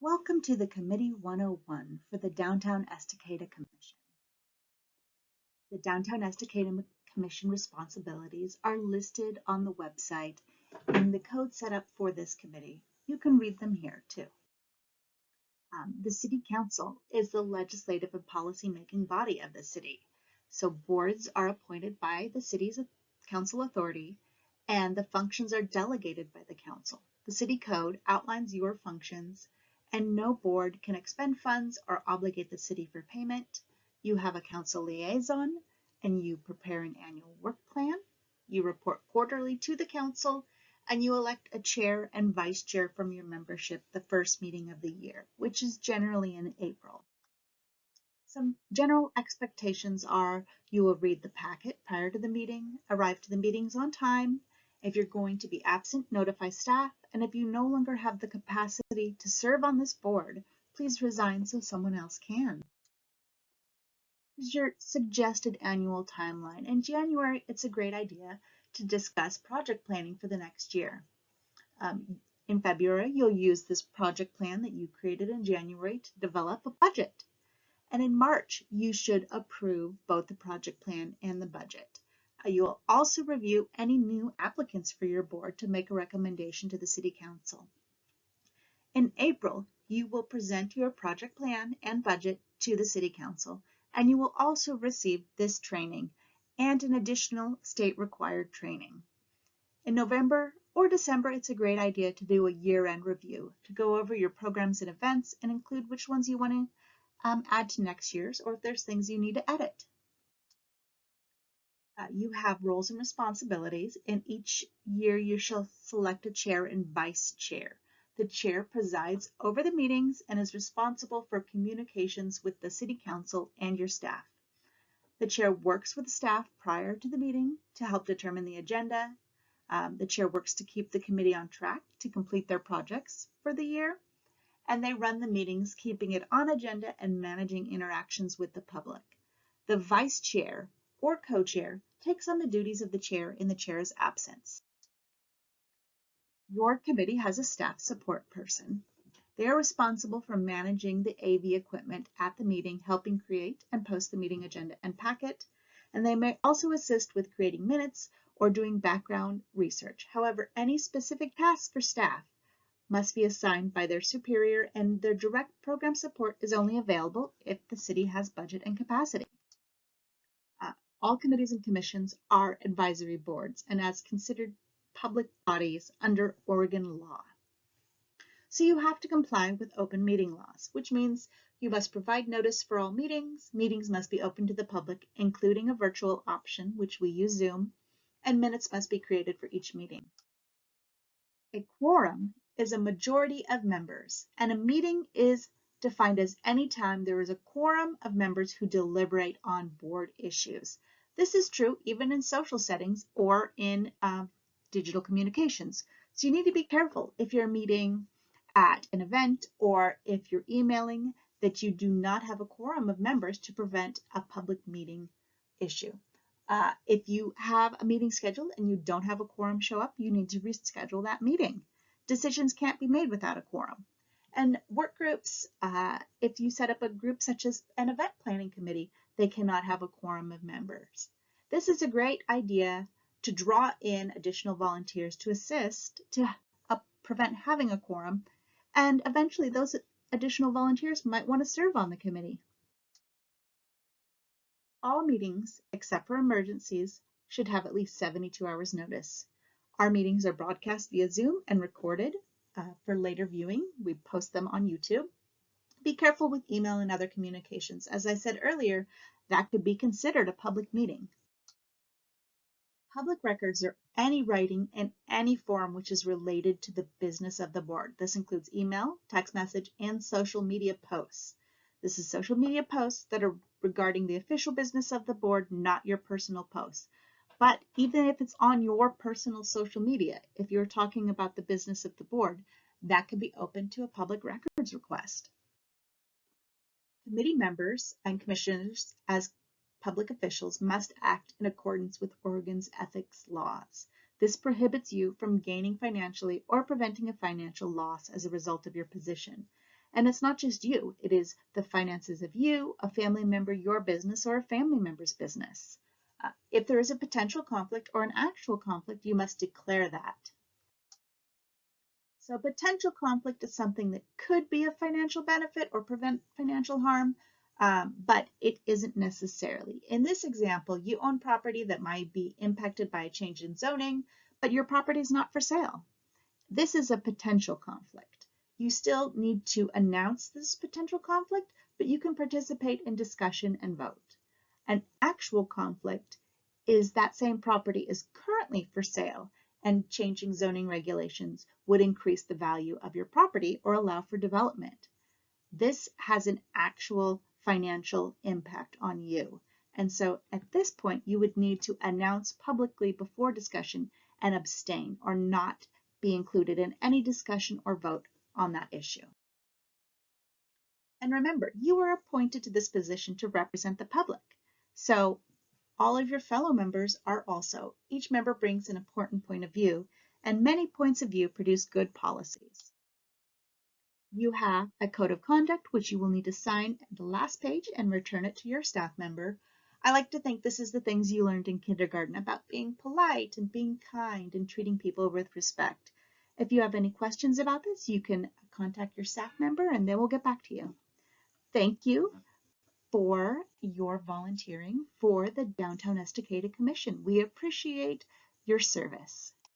Welcome to the Committee 101 for the Downtown Estacada Commission. The Downtown Estacada Commission responsibilities are listed on the website in the code set up for this committee. You can read them here too. The City Council is the legislative and policy-making body of the city. So boards are appointed by the city's council authority and the functions are delegated by the council. The city code outlines your functions and no board can expend funds or obligate the city for payment. You have a council liaison and you prepare an annual work plan. You report quarterly to the council and you elect a chair and vice chair from your membership the first meeting of the year, which is generally in April. Some general expectations are you will read the packet prior to the meeting, arrive to the meetings on time. If you're going to be absent, notify staff, and if you no longer have the capacity to serve on this board, please resign so someone else can. Here's your suggested annual timeline. In January, it's a great idea to discuss project planning for the next year. In February, you'll use this project plan that you created in January to develop a budget. And in March, you should approve both the project plan and the budget. You'll also review any new applicants for your board to make a recommendation to the City Council. In April, you will present your project plan and budget to the City Council, and you will also receive this training and an additional state-required training. In November or December, it's a great idea to do a year-end review, to go over your programs and events and include which ones you want to add to next year's, or if there's things you need to edit. You have roles and responsibilities. In each year, you shall select a chair and vice chair. The chair presides over the meetings and is responsible for communications with the City Council and your staff. The chair works with the staff prior to the meeting to help determine the agenda. The chair works to keep the committee on track to complete their projects for the year. And they run the meetings, keeping it on agenda and managing interactions with the public. The vice chair or co-chair takes on the duties of the chair in the chair's absence. Your committee has a staff support person. They are responsible for managing the AV equipment at the meeting, helping create and post the meeting agenda and packet, and they may also assist with creating minutes or doing background research. However, any specific tasks for staff must be assigned by their superior, and their direct program support is only available if the city has budget and capacity. All committees and commissions are advisory boards and as considered public bodies under Oregon law. So you have to comply with open meeting laws, which means you must provide notice for all meetings. Meetings must be open to the public, including a virtual option, which we use Zoom, and minutes must be created for each meeting. A quorum is a majority of members, and a meeting is defined as any time there is a quorum of members who deliberate on board issues. This is true even in social settings or in digital communications. So you need to be careful if you're meeting at an event or if you're emailing that you do not have a quorum of members to prevent a public meeting issue. If you have a meeting scheduled and you don't have a quorum show up, you need to reschedule that meeting. Decisions can't be made without a quorum. And work groups, if you set up a group such as an event planning committee, they cannot have a quorum of members. This is a great idea to draw in additional volunteers to assist to prevent having a quorum, and eventually those additional volunteers might want to serve on the committee. All meetings, except for emergencies, should have at least 72 hours notice. Our meetings are broadcast via Zoom and recorded for later viewing. We post them on YouTube. Be careful with email and other communications. As I said earlier, that could be considered a public meeting. Public records are any writing in any form which is related to the business of the board. This includes email, text message, and social media posts. This is social media posts that are regarding the official business of the board, not your personal posts. But even if it's on your personal social media, if you're talking about the business of the board, that could be open to a public records request. Committee members and commissioners as public officials must act in accordance with Oregon's ethics laws. This prohibits you from gaining financially or preventing a financial loss as a result of your position. And it's not just you, it is the finances of you, a family member, your business, or a family member's business. If there is a potential conflict or an actual conflict, you must declare that. So potential conflict is something that could be a financial benefit or prevent financial harm, but it isn't necessarily. In this example, you own property that might be impacted by a change in zoning, but your property is not for sale. This is a potential conflict. You still need to announce this potential conflict, but you can participate in discussion and vote. An actual conflict is that same property is currently for sale, and changing zoning regulations would increase the value of your property or allow for development. This has an actual financial impact on you. And so at this point, you would need to announce publicly before discussion and abstain or not be included in any discussion or vote on that issue. And remember, you are appointed to this position to represent the public. So all of your fellow members are also. Each member brings an important point of view, and many points of view produce good policies. You have a code of conduct, which you will need to sign at the last page and return it to your staff member. I like to think this is the things you learned in kindergarten about being polite and being kind and treating people with respect. If you have any questions about this, you can contact your staff member and they will get back to you. Thank you for your volunteering for the Downtown Estacada Commission. We appreciate your service.